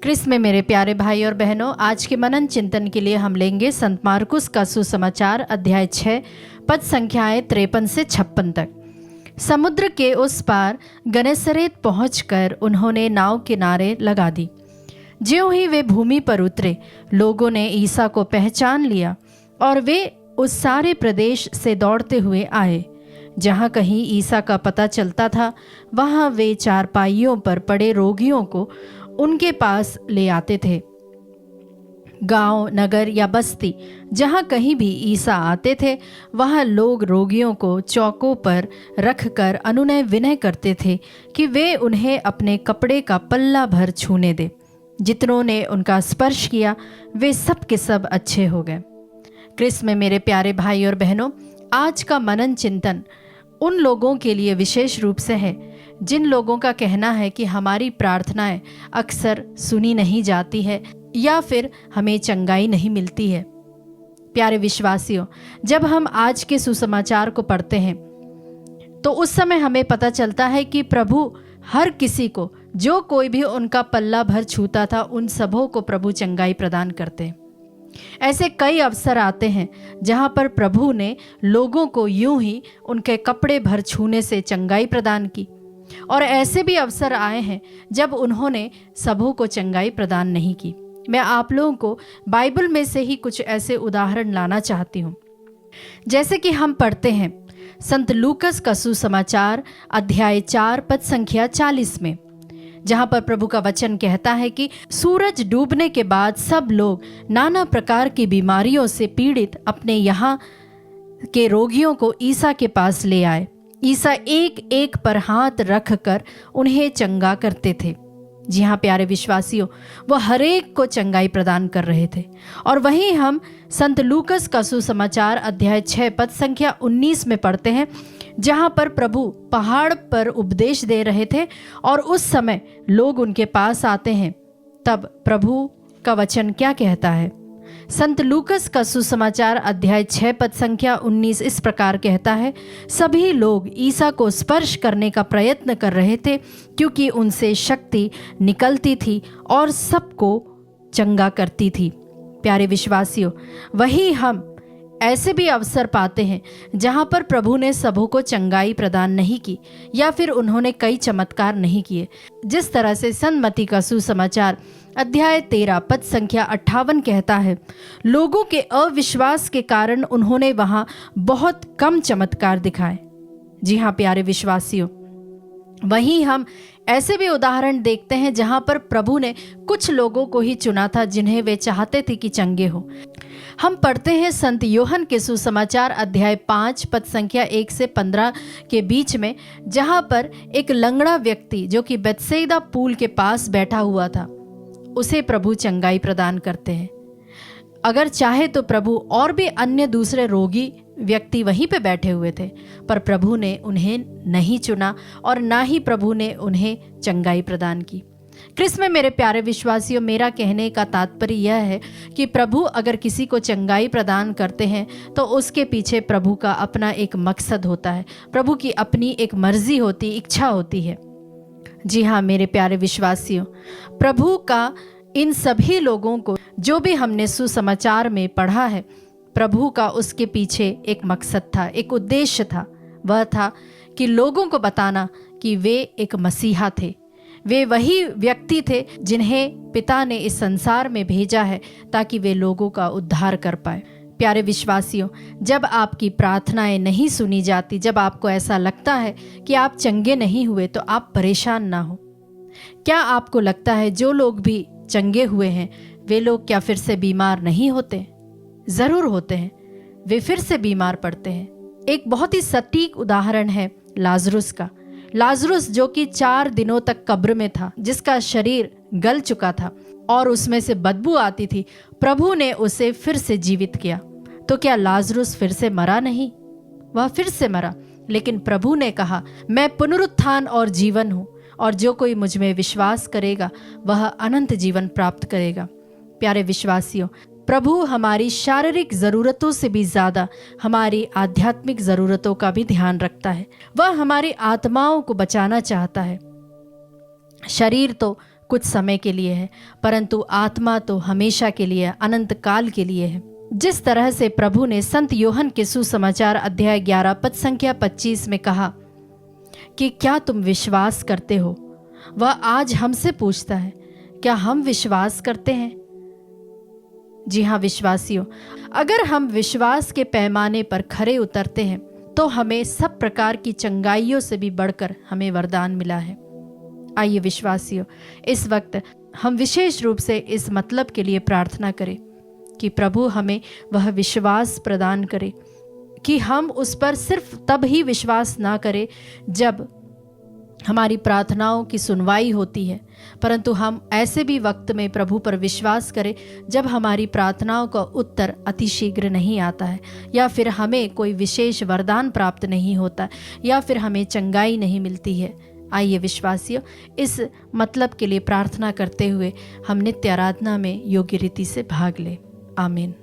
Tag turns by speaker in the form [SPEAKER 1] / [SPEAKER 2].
[SPEAKER 1] क्रिस्त में मेरे प्यारे भाई और बहनों, आज के मनन चिंतन के लिए हम लेंगे संत मार्कुस का सुसमाचार अध्याय 6 पद संख्याएं 53 से 56 तक। समुद्र के उस पार गनेसरेत पहुंचकर उन्होंने नाव किनारे लगा दी। ज्यों ही वे भूमि पर उतरे, लोगों ने ईसा को पहचान लिया और वे उस सारे प्रदेश से दौड़ते हुए आए। जहाँ कहीं ईसा का पता चलता था, वहाँ वे चारपाइयों पर पड़े रोगियों को उनके पास ले आते थे। गांव, नगर या बस्ती, जहाँ कहीं भी ईसा आते थे, वहाँ लोग रोगियों को चौकों पर रखकर अनुनय विनय करते थे कि वे उन्हें अपने कपड़े का पल्ला भर छूने दे। जितनों ने उनका स्पर्श किया, वे सब के सब अच्छे हो गए। क्रिस्त में मेरे प्यारे भाई और बहनों, आज का मनन चिंतन उन लोगों के लिए विशेष रूप से है जिन लोगों का कहना है कि हमारी प्रार्थनाएं अक्सर सुनी नहीं जाती है या फिर हमें चंगाई नहीं मिलती है। प्यारे विश्वासियों, जब हम आज के सुसमाचार को पढ़ते हैं तो उस समय हमें पता चलता है कि प्रभु हर किसी को, जो कोई भी उनका पल्ला भर छूता था, उन सबों को प्रभु चंगाई प्रदान करते हैं। ऐसे कई अवसर आते हैं जहां पर प्रभु ने लोगों को यूं ही उनके कपड़े भर छूने से चंगाई प्रदान की, और ऐसे भी अवसर आए हैं जब उन्होंने सबों को चंगाई प्रदान नहीं की। मैं आप लोगों को बाइबल में से ही कुछ ऐसे उदाहरण लाना चाहती हूँ। जैसे कि हम पढ़ते हैं संत लूकस का सुसमाचार अध्याय 4 पद संख्या 40 में, जहाँ पर प्रभु का वचन कहता है कि सूरज डूबने के बाद सब लोग नाना प्रकार की बीमारियों से पीड़ित अपने यहाँ के रोगियों को ईसा के पास ले आए। ईसा एक एक पर हाथ रख कर उन्हें चंगा करते थे। जी हाँ प्यारे विश्वासियों, वो हर एक को चंगाई प्रदान कर रहे थे। और वहीं हम संत लूकस का सुसमाचार अध्याय 6 पद संख्या 19 में पढ़ते हैं, जहाँ पर प्रभु पहाड़ पर उपदेश दे रहे थे और उस समय लोग उनके पास आते हैं। तब प्रभु का वचन क्या कहता है? संत लूकस का सुसमाचार अध्याय 6 पद संख्या 19 इस प्रकार कहता है, सभी लोग ईसा को स्पर्श करने का प्रयत्न कर रहे थे क्योंकि उनसे शक्ति निकलती थी और सबको चंगा करती थी। प्यारे विश्वासियों, वही हम ऐसे भी अवसर पाते हैं जहाँ पर प्रभु ने सबों को चंगाई प्रदान नहीं की या फिर उन्होंने कई चमत्कार नहीं किए। जिस तरह से संत मत्ती का सुसमाचार अध्याय 13 पद संख्या 58 कहता है, लोगों के अविश्वास के कारण उन्होंने वहाँ बहुत कम चमत्कार दिखाए। जी हाँ प्यारे विश्वासियों, वहीं हम ऐसे भी उदाहरण देखते हैं जहाँ पर प्रभु ने कुछ लोगों को ही चुना था जिन्हें वे चाहते थे कि चंगे हो। हम पढ़ते हैं संत यूहन्ना के सुसमाचार अध्याय 5 पद संख्या 1 से 15 के बीच में, जहाँ पर एक लंगड़ा व्यक्ति जो कि बेतसैदा पूल के पास बैठा हुआ था, उसे प्रभु चंगाई प्रदान करते हैं। अगर चाहे तो प्रभु और भी अन्य दूसरे रोगी व्यक्ति वहीं पे बैठे हुए थे, पर प्रभु ने उन्हें नहीं चुना और ना ही प्रभु ने उन्हें चंगाई प्रदान की। क्रिस्त में मेरे प्यारे विश्वासियों, मेरा कहने का तात्पर्य यह है कि प्रभु अगर किसी को चंगाई प्रदान करते हैं तो उसके पीछे प्रभु का अपना एक मकसद होता है, प्रभु की अपनी एक मर्जी होती, इच्छा होती है। जी हाँ मेरे प्यारे विश्वासियों, प्रभु का इन सभी लोगों को, जो भी हमने सुसमाचार में पढ़ा है, प्रभु का उसके पीछे एक मकसद था, एक उद्देश्य था। वह था कि लोगों को बताना कि वे एक मसीहा थे, वे वही व्यक्ति थे जिन्हें पिता ने इस संसार में भेजा है ताकि वे लोगों का उद्धार कर पाए। प्यारे विश्वासियों, जब आपकी प्रार्थनाएं नहीं सुनी जाती, जब आपको ऐसा लगता है कि आप चंगे नहीं हुए, तो आप परेशान ना हो। क्या आपको लगता है जो लोग भी चंगे हुए हैं वे लोग क्या फिर से बीमार नहीं होते? जरूर होते हैं, वे फिर से बीमार पड़ते हैं। एक बहुत ही सटीक उदाहरण है लाजरुस का। लाजरुस जो कि 4 दिनों तक कब्र में था, जिसका शरीर गल चुका था और उसमें से बदबू आती थी, प्रभु ने उसे फिर से जीवित किया। तो क्या लाजरुस फिर से मरा नहीं? वह फिर से मरा, लेकिन प्रभु ने कहा, मैं पुनरुत्थान और जीवन हूँ, और जो कोई मुझ में विश्वास करेगा वह अनंत जीवन प्राप्त करेगा। प्यारे विश्वासियों, प्रभु हमारी शारीरिक ज़रूरतों से भी ज़्यादा हमारी आध्यात्मिक ज़रूरतों का भी ध्यान रखता है। वह हमारी आत्माओं को बचाना चाहता है। शरीर तो कुछ समय के लिए है, परंतु आत्मा तो हमेशा के लिए, अनंत काल के लिए है। जिस तरह से प्रभु ने संत यूहन्ना के सुसमाचार अध्याय 11 पद संख्या 25 में कहा कि क्या तुम विश्वास करते हो, वह आज हमसे पूछता है, क्या हम विश्वास करते हैं? जी हाँ विश्वासियों, अगर हम विश्वास के पैमाने पर खरे उतरते हैं तो हमें सब प्रकार की चंगाइयों से भी बढ़कर हमें वरदान मिला है। आइए विश्वासियों, इस वक्त हम विशेष रूप से इस मतलब के लिए प्रार्थना करें कि प्रभु हमें वह विश्वास प्रदान करे कि हम उस पर सिर्फ तब ही विश्वास ना करें जब हमारी प्रार्थनाओं की सुनवाई होती है, परंतु हम ऐसे भी वक्त में प्रभु पर विश्वास करें जब हमारी प्रार्थनाओं का उत्तर अतिशीघ्र नहीं आता है, या फिर हमें कोई विशेष वरदान प्राप्त नहीं होता, या फिर हमें चंगाई नहीं मिलती है। आइए विश्वासियों, इस मतलब के लिए प्रार्थना करते हुए हम नित्य आराधना में योग्य रीति से भाग लें। आमीन।